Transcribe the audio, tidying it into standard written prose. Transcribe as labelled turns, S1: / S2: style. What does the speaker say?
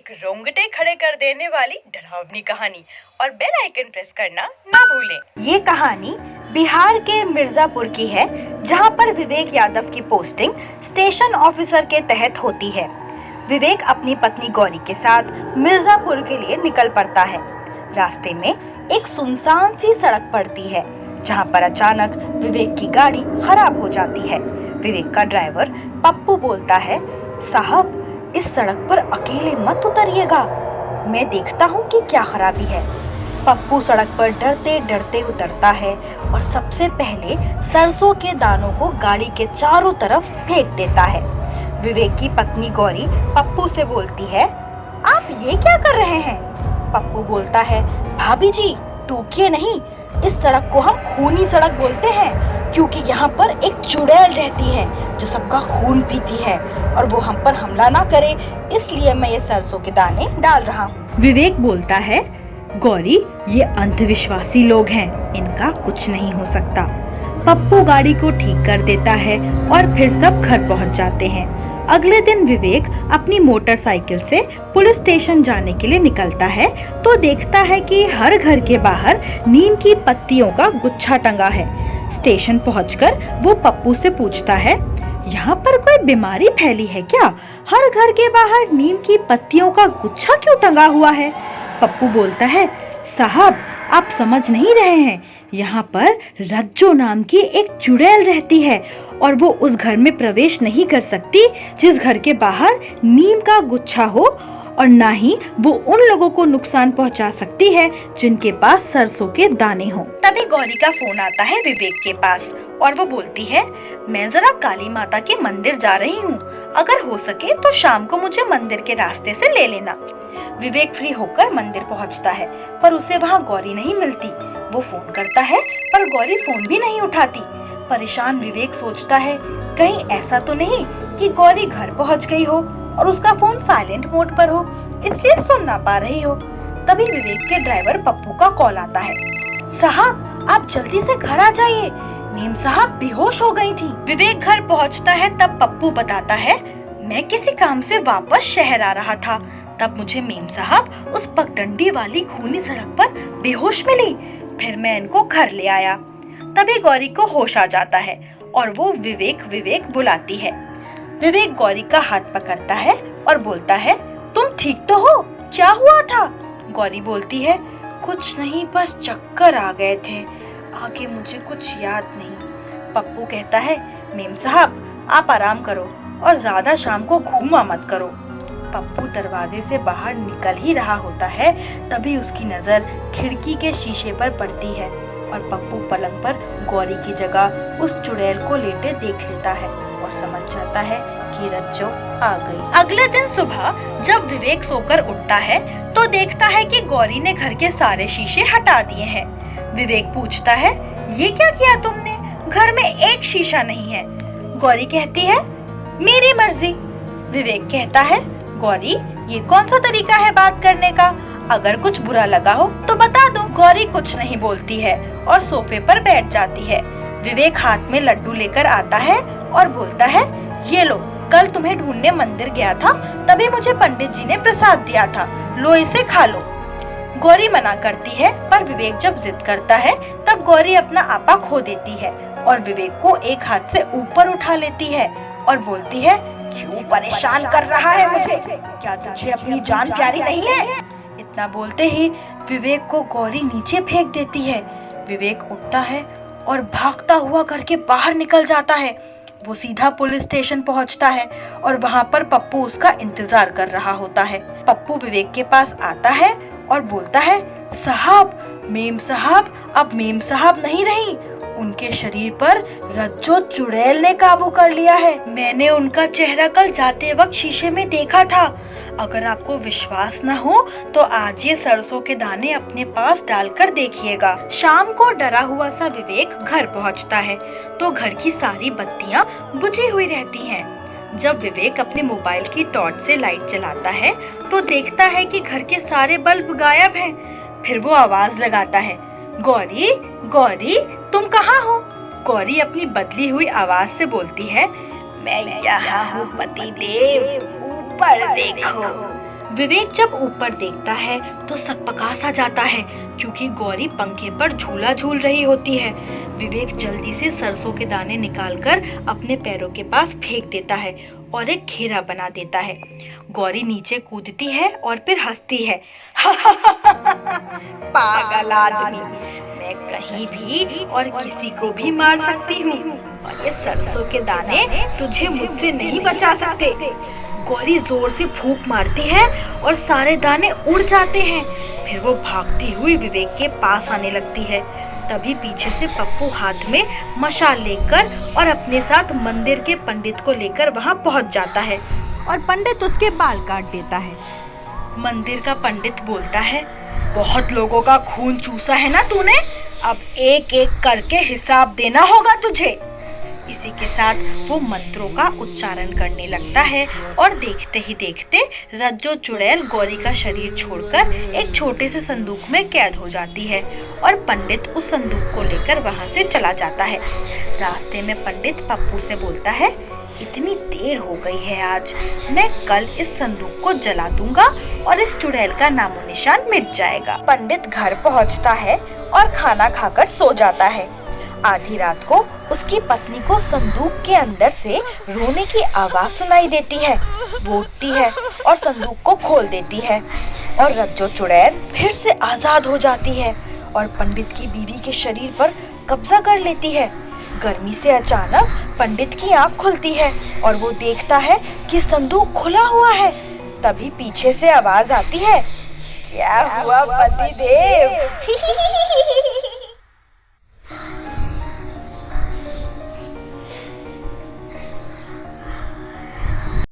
S1: एक रोंगटे खड़े कर देने वाली डरावनी कहानी और बेल आइकन प्रेस करना ना भूलें। ये कहानी बिहार के मिर्जापुर की है, जहां पर विवेक यादव की पोस्टिंग स्टेशन ऑफिसर के तहत होती है। विवेक अपनी पत्नी गौरी के साथ मिर्जापुर के लिए निकल पड़ता है। रास्ते में एक सुनसान सी सड़क पड़ती है, जहां पर अचानक विवेक की गाड़ी खराब हो जाती है। विवेक का ड्राइवर पप्पू बोलता है, साहब इस सड़क पर अकेले मत उतरिएगा, मैं देखता हूँ कि क्या खराबी है। पप्पू सड़क पर डरते डरते उतरता है और सबसे पहले सरसों के दानों को गाड़ी के चारों तरफ फेंक देता है। विवेक की पत्नी गौरी पप्पू से बोलती है, आप ये क्या कर रहे हैं? पप्पू बोलता है, भाभी जी टूकिए नहीं, इस सड़क को हम खूनी सड़क बोलते हैं, क्योंकि यहाँ पर एक चुड़ैल रहती है जो सबका खून पीती है और वो हम पर हमला ना करे, इसलिए मैं ये सरसों के दाने डाल रहा हूँ। विवेक बोलता है, गौरी ये अंधविश्वासी लोग हैं, इनका कुछ नहीं हो सकता। पप्पू गाड़ी को ठीक कर देता है और फिर सब घर पहुँच जाते हैं। अगले दिन विवेक अपनी मोटरसाइकिल से पुलिस स्टेशन जाने के लिए निकलता है तो देखता है कि हर घर के बाहर नीम की पत्तियों का गुच्छा टंगा है। स्टेशन पहुंचकर वो पप्पू से पूछता है, यहाँ पर कोई बीमारी फैली है क्या? हर घर के बाहर नीम की पत्तियों का गुच्छा क्यों टंगा हुआ है? पप्पू बोलता है, साहब आप समझ नहीं रहे हैं, यहाँ पर रज्जो नाम की एक चुड़ैल रहती है और वो उस घर में प्रवेश नहीं कर सकती जिस घर के बाहर नीम का गुच्छा हो, और ना ही वो उन लोगों को नुकसान पहुंचा सकती है जिनके पास सरसों के दाने हो। तभी गौरी का फोन आता है विवेक के पास और वो बोलती है, मैं जरा काली माता के मंदिर जा रही हूँ, अगर हो सके तो शाम को मुझे मंदिर के रास्ते से ले लेना। विवेक फ्री होकर मंदिर पहुँचता है पर उसे वहाँ गौरी नहीं मिलती। वो फोन करता है पर गौरी फोन भी नहीं उठाती। परेशान विवेक सोचता है, कहीं ऐसा तो नहीं कि गौरी घर पहुँच गई हो और उसका फोन साइलेंट मोड पर हो, इसलिए सुन ना पा रही हो। तभी विवेक के ड्राइवर पप्पू का कॉल आता है, साहब आप जल्दी से घर आ जाइए, नीम साहब बेहोश हो गई थी। विवेक घर पहुंचता है तब पप्पू बताता है, मैं किसी काम से वापस शहर आ रहा था, तब मुझे मेम साहब उस पगडंडी वाली खूनी सड़क पर बेहोश मिली, फिर मैं इनको घर ले आया। तभी गौरी को होश आ जाता है और वो विवेक विवेक बुलाती है। विवेक गौरी का हाथ पकड़ता है और बोलता है, तुम ठीक तो हो? क्या हुआ था? गौरी बोलती है, कुछ नहीं, बस चक्कर आ गए थे, आगे मुझे कुछ याद नहीं। पप्पू कहता है, मेम साहब आप आराम करो और ज्यादा शाम को घूमा मत करो। पप्पू दरवाजे से बाहर निकल ही रहा होता है तभी उसकी नजर खिड़की के शीशे पर पड़ती है और पप्पू पलंग पर गौरी की जगह उस चुड़ैल को लेटे देख लेता है और समझ जाता है कि रज्जो आ गई। अगले दिन सुबह जब विवेक सोकर उठता है तो देखता है कि गौरी ने घर के सारे शीशे हटा दिए हैं। विवेक पूछता है, ये क्या किया तुमने? घर में एक शीशा नहीं है। गौरी कहती है, मेरी मर्जी। विवेक कहता है, गौरी ये कौन सा तरीका है बात करने का? अगर कुछ बुरा लगा हो तो बता दो। गौरी कुछ नहीं बोलती है और सोफे पर बैठ जाती है। विवेक हाथ में लड्डू लेकर आता है और बोलता है, ये लो, कल तुम्हें ढूंढने मंदिर गया था, तभी मुझे पंडित जी ने प्रसाद दिया था, लो इसे खा लो। गौरी मना करती है पर विवेक जब जिद करता है तब गौरी अपना आपा खो देती है और विवेक को एक हाथ से ऊपर उठा लेती है और बोलती है, क्यों परेशान कर रहा है मुझे? क्या तुझे अपनी जान प्यारी नहीं है? इतना बोलते ही विवेक को गौरी नीचे फेंक देती है। विवेक उठता है और भागता हुआ घर के बाहर निकल जाता है। वो सीधा पुलिस स्टेशन पहुंचता है और वहां पर पप्पू उसका इंतजार कर रहा होता है। पप्पू विवेक के पास आता है और बोलता है, साहब मेम साहब अब मेम साहब नहीं रही, उनके शरीर पर रज्जो चुड़ैल ने काबू कर लिया है। मैंने उनका चेहरा कल जाते वक्त शीशे में देखा था। अगर आपको विश्वास न हो तो आज ये सरसों के दाने अपने पास डालकर देखिएगा। शाम को डरा हुआ सा विवेक घर पहुंचता है तो घर की सारी बत्तियां बुझी हुई रहती हैं। जब विवेक अपने मोबाइल की टॉर्च से लाइट जलाता है तो देखता है कि घर के सारे बल्ब गायब हैं। फिर वो आवाज लगाता है, गौरी गौरी तुम कहाँ हो? गौरी अपनी बदली हुई आवाज से बोलती है, मैं यहाँ हूँ पति देव, ऊपर देखो। विवेक जब ऊपर देखता है तो सकपका सा जाता है क्योंकि गौरी पंखे पर झूला झूल रही होती है। विवेक जल्दी से सरसों के दाने निकालकर अपने पैरों के पास फेंक देता है और एक घेरा बना देता है। गौरी नीचे कूदती है और फिर हंसती है। पागल आदमी, मैं कहीं भी और किसी को भी मार सकती हूँ और ये सरसों के दाने तुझे मुझसे नहीं बचा सकते। गौरी जोर से फूंक मारती है और सारे दाने उड़ जाते हैं। फिर वो भागती हुई विवेक के पास आने लगती है। तभी पीछे से पप्पू हाथ में मशाल लेकर और अपने साथ मंदिर के पंडित को लेकर वहाँ पहुँच जाता है और पंडित उसके बाल काट देता है। मंदिर का पंडित बोलता है, बहुत लोगों का खून चूसा है ना तूने, अब एक एक करके हिसाब देना होगा तुझे। इसी के साथ वो मंत्रों का उच्चारण करने लगता है और देखते ही देखते रज्जो चुड़ैल गौरी का शरीर छोड़कर एक छोटे से संदूक में कैद हो जाती है और पंडित उस संदूक को लेकर वहां से चला जाता है। रास्ते में पंडित पप्पू से बोलता है, इतनी देर हो गई है आज, मैं कल इस संदूक को जला दूंगा और इस चुड़ैल का नामो निशान मिट जाएगा। पंडित घर पहुंचता है और खाना खाकर सो जाता है। आधी रात को उसकी पत्नी को संदूक के अंदर से रोने की आवाज सुनाई देती है। वो उठती है और संदूक को खोल देती है और रज्जो चुड़ैल फिर से आजाद हो जाती है और पंडित की बीवी के शरीर पर कब्जा कर लेती है। गर्मी से अचानक पंडित की आंख खुलती है और वो देखता है कि संदूक खुला हुआ है। तभी पीछे से आवाज आती है, क्या हुआ पतिदेव?